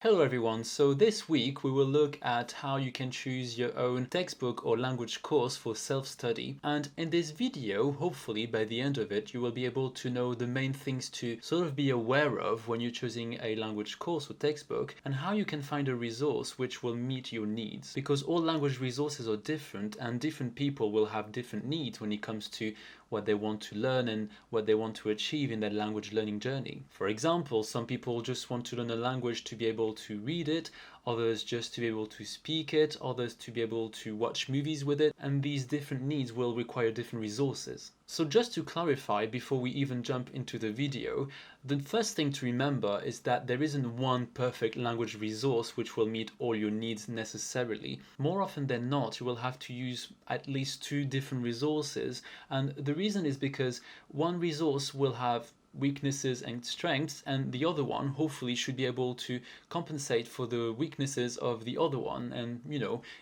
Hello everyone, so this week we will look at how you can choose your own textbook or language course for self-study, and in this video, hopefully by the end of it, you will be able to know the main things to sort of be aware of when you're choosing a language course or textbook, and how you can find a resource which will meet your needs. Because all language resources are different and different people will have different needs when it comes to what they want to learn and what they want to achieve in their language learning journey. For example, some people just want to learn a language to be able to read it, others just to be able to speak it, others to be able to watch movies with it, and these different needs will require different resources. So just to clarify before we even jump into the video, the first thing to remember is that there isn't one perfect language resource which will meet all your needs necessarily. More often than not, you will have to use at least two different resources, and the reason is because one resource will have weaknesses and strengths, and the other one hopefully should be able to compensate for the weaknesses of the other one. And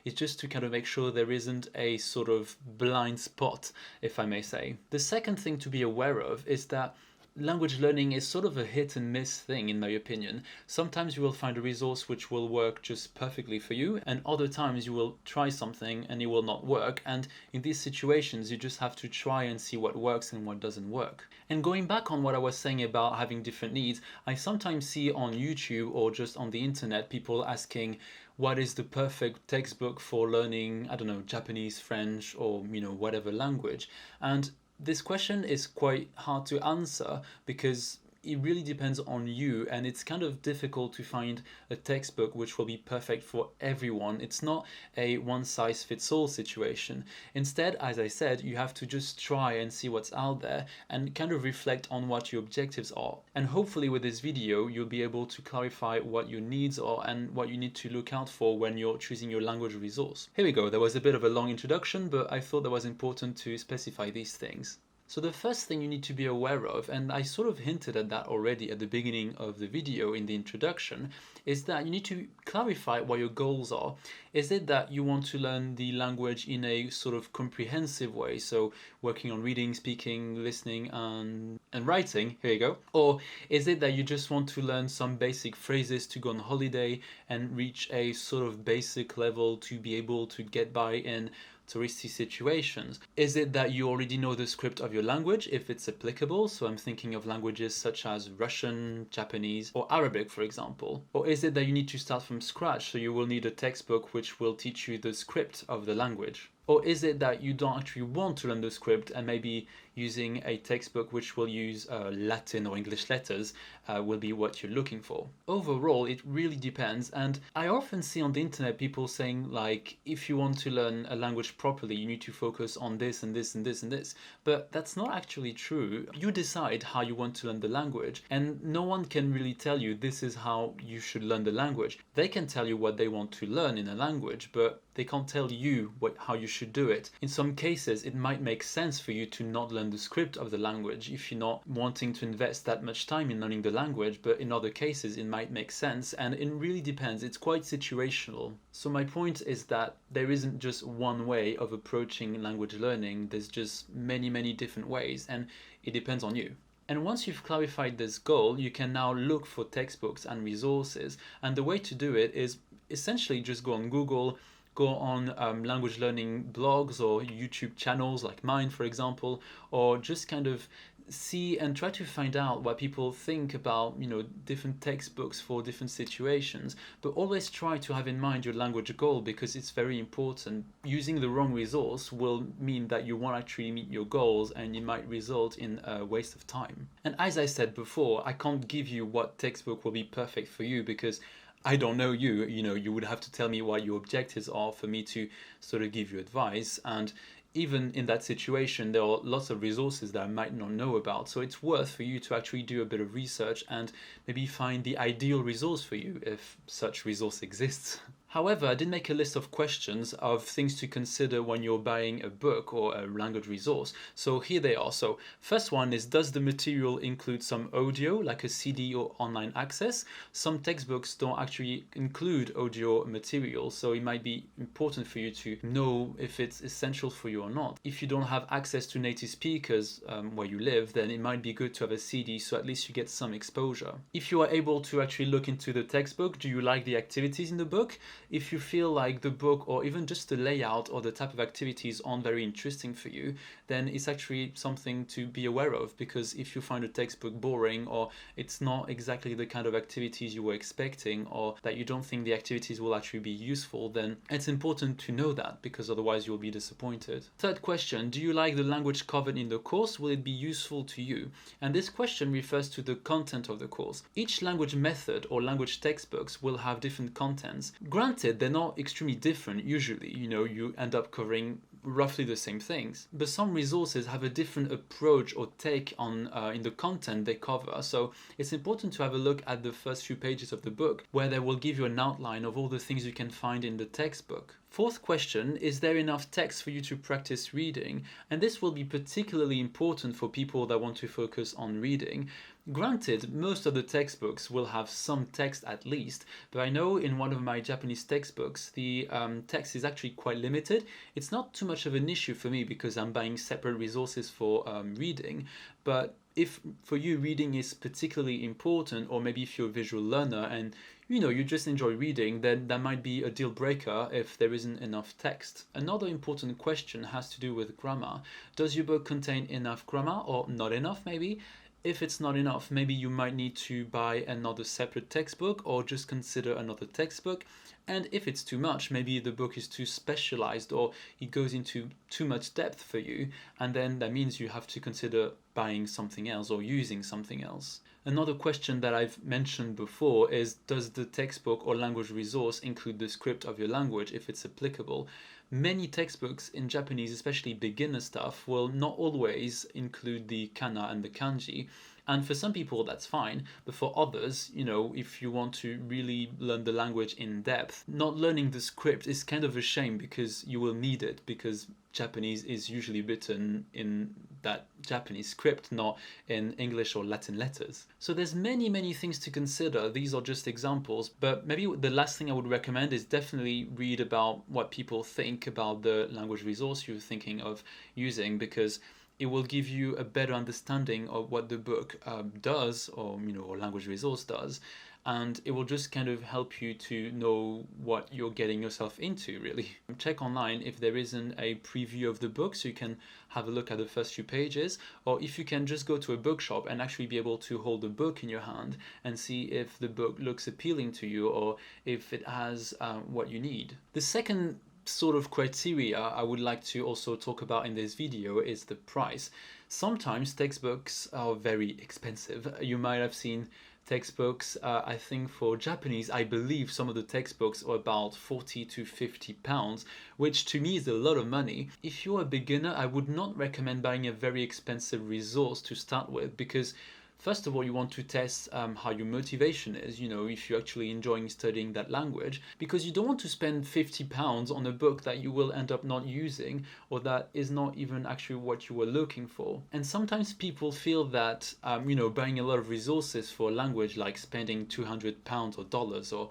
it's just to kind of make sure there isn't a sort of blind spot, if I may say. The second thing to be aware of is that language learning is sort of a hit and miss thing, in my opinion. Sometimes you will find a resource which will work just perfectly for you, and other times you will try something and it will not work. And in these situations, you just have to try and see what works and what doesn't work. And going back on what I was saying about having different needs, I sometimes see on YouTube or just on the internet people asking, what is the perfect textbook for learning, I don't know, Japanese, French, or whatever language? And this question is quite hard to answer because it really depends on you, and it's kind of difficult to find a textbook which will be perfect for everyone. It's not a one-size-fits-all situation. Instead, as I said, you have to just try and see what's out there and kind of reflect on what your objectives are. And hopefully with this video, you'll be able to clarify what your needs are and what you need to look out for when you're choosing your language resource. Here we go. There was a bit of a long introduction, but I thought that was important to specify these things. So the first thing you need to be aware of, and I sort of hinted at that already at the beginning of the video in the introduction, is that you need to clarify what your goals are. Is it that you want to learn the language in a sort of comprehensive way, so working on reading, speaking, listening, and writing, here you go? Or is it that you just want to learn some basic phrases to go on holiday and reach a sort of basic level to be able to get by in touristy situations? Is it that you already know the script of your language, if it's applicable? So I'm thinking of languages such as Russian, Japanese, or Arabic, for example. Or is it that you need to start from scratch, so you will need a textbook which will teach you the script of the language? Or is it that you don't actually want to learn the script and maybe using a textbook which will use Latin or English letters will be what you're looking for? Overall, it really depends, and I often see on the internet people saying, like, if you want to learn a language properly, you need to focus on this and this and this and this. But that's not actually true. You decide how you want to learn the language, and no one can really tell you this is how you should learn the language. They can tell you what they want to learn in a language, but they can't tell you how you should do it. In some cases, it might make sense for you to not learn the script of the language if you're not wanting to invest that much time in learning the language, but in other cases, it might make sense, and it really depends. It's quite situational. So my point is that there isn't just one way of approaching language learning. There's just many, many different ways, and it depends on you. And once you've clarified this goal, you can now look for textbooks and resources. And the way to do it is essentially just go on Google, go on language learning blogs or YouTube channels like mine, for example, or just kind of see and try to find out what people think about different textbooks for different situations. But always try to have in mind your language goal, because it's very important. Using the wrong resource will mean that you won't actually meet your goals, and it might result in a waste of time. And as I said before, I can't give you what textbook will be perfect for you, because I don't know you. You would have to tell me what your objectives are for me to sort of give you advice. And even in that situation, there are lots of resources that I might not know about. So it's worth for you to actually do a bit of research and maybe find the ideal resource for you, if such resource exists. However, I did make a list of questions of things to consider when you're buying a book or a language resource. So here they are. So first one is, does the material include some audio, like a CD or online access? Some textbooks don't actually include audio material, so it might be important for you to know if it's essential for you or not. If you don't have access to native speakers where you live, then it might be good to have a CD, so at least you get some exposure. If you are able to actually look into the textbook, do you like the activities in the book? If you feel like the book or even just the layout or the type of activities aren't very interesting for you, then it's actually something to be aware of, because if you find a textbook boring, or it's not exactly the kind of activities you were expecting, or that you don't think the activities will actually be useful, then it's important to know that, because otherwise you'll be disappointed. Third question, do you like the language covered in the course? Will it be useful to you? And this question refers to the content of the course. Each language method or language textbooks will have different contents. Granted, they're not extremely different usually, you end up covering roughly the same things, but some resources have a different approach or take on in the content they cover. So it's important to have a look at the first few pages of the book, where they will give you an outline of all the things you can find in the textbook. Fourth question, is there enough text for you to practice reading? And this will be particularly important for people that want to focus on reading. Granted, most of the textbooks will have some text at least, but I know in one of my Japanese textbooks, the text is actually quite limited. It's not too much of an issue for me because I'm buying separate resources for reading, but if for you reading is particularly important, or maybe if you're a visual learner and you just enjoy reading, then that might be a deal breaker if there isn't enough text. Another important question has to do with grammar. Does your book contain enough grammar, or not enough maybe? If it's not enough, maybe you might need to buy another separate textbook, or just consider another textbook. And if it's too much, maybe the book is too specialized, or it goes into too much depth for you, and then that means you have to consider buying something else or using something else. Another question that I've mentioned before is, does the textbook or language resource include the script of your language if it's applicable? Many textbooks in Japanese, especially beginner stuff, will not always include the kana and the kanji. And for some people that's fine, but for others, if you want to really learn the language in depth, not learning the script is kind of a shame, because you will need it, because Japanese is usually written in that Japanese script, not in English or Latin letters. So there's many things to consider. These are just examples, but maybe the last thing I would recommend is definitely read about what people think about the language resource you're thinking of using, because it will give you a better understanding of what the book does, or or language resource does, and it will just kind of help you to know what you're getting yourself into, really. Check online if there isn't a preview of the book, so you can have a look at the first few pages, or if you can just go to a bookshop and actually be able to hold the book in your hand and see if the book looks appealing to you, or if it has what you need. The second sort of criteria I would like to also talk about in this video is the price. Sometimes textbooks are very expensive. You might have seen textbooks, I think for Japanese, I believe some of the textbooks are about 40 to 50 pounds, which to me is a lot of money. If you're a beginner, I would not recommend buying a very expensive resource to start with, because first of all, you want to test how your motivation is, if you're actually enjoying studying that language, because you don't want to spend 50 pounds on a book that you will end up not using, or that is not even actually what you were looking for. And sometimes people feel that, buying a lot of resources for a language, like spending 200 pounds or dollars or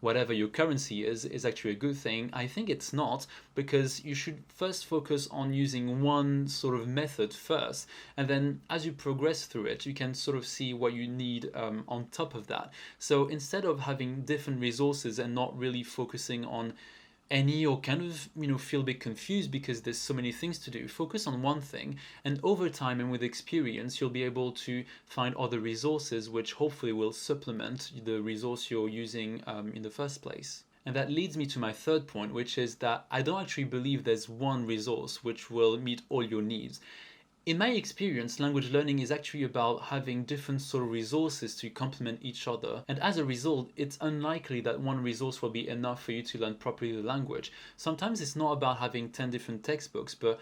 whatever your currency is actually a good thing. I think it's not, because you should first focus on using one sort of method first, and then as you progress through it, you can sort of see what you need on top of that. So instead of having different resources and not really focusing on any, or kind of feel a bit confused because there's so many things to do, focus on one thing, and over time and with experience you'll be able to find other resources which hopefully will supplement the resource you're using in the first place. And that leads me to my third point, which is that I don't actually believe there's one resource which will meet all your needs. In my experience, language learning is actually about having different sort of resources to complement each other, and as a result, it's unlikely that one resource will be enough for you to learn properly the language. Sometimes it's not about having 10 different textbooks, but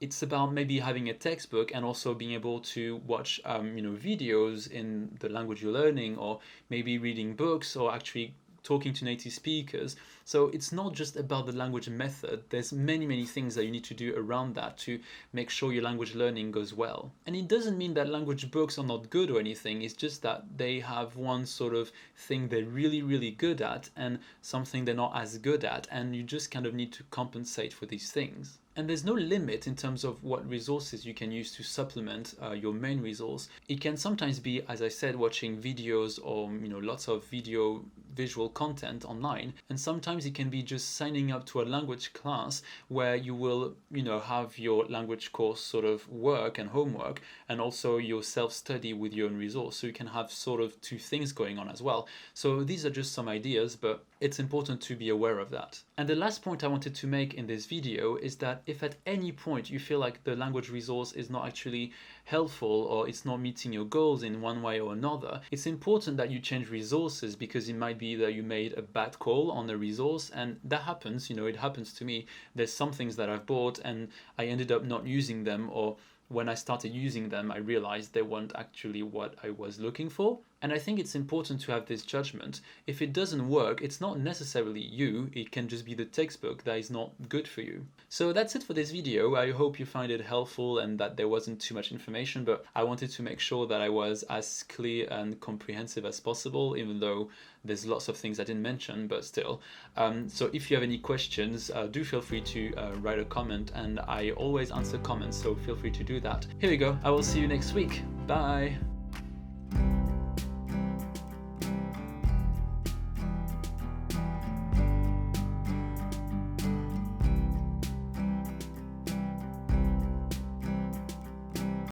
it's about maybe having a textbook and also being able to watch videos in the language you're learning, or maybe reading books, or actually talking to native speakers. So it's not just about the language method. There's many things that you need to do around that to make sure your language learning goes well. And it doesn't mean that language books are not good or anything. It's just that they have one sort of thing they're really good at and something they're not as good at, and you just kind of need to compensate for these things. And there's no limit in terms of what resources you can use to supplement your main resource. It can sometimes be, as I said, watching videos or lots of visual content online, and sometimes it can be just signing up to a language class where you will have your language course sort of work and homework, and also your self-study with your own resource, so you can have sort of two things going on as well. So these are just some ideas, but it's important to be aware of that. And the last point I wanted to make in this video is that if at any point you feel like the language resource is not actually helpful or it's not meeting your goals in one way or another, it's important that you change resources, because it might be that you made a bad call on a resource, and that happens, it happens to me. There's some things that I've bought and I ended up not using them, or when I started using them, I realized they weren't actually what I was looking for. And I think it's important to have this judgment. If it doesn't work, it's not necessarily you, it can just be the textbook that is not good for you. So that's it for this video. I hope you find it helpful and that there wasn't too much information, but I wanted to make sure that I was as clear and comprehensive as possible, even though there's lots of things I didn't mention, but still. So if you have any questions, do feel free to write a comment, and I always answer comments, so feel free to do that. Here we go. I will see you next week. Bye.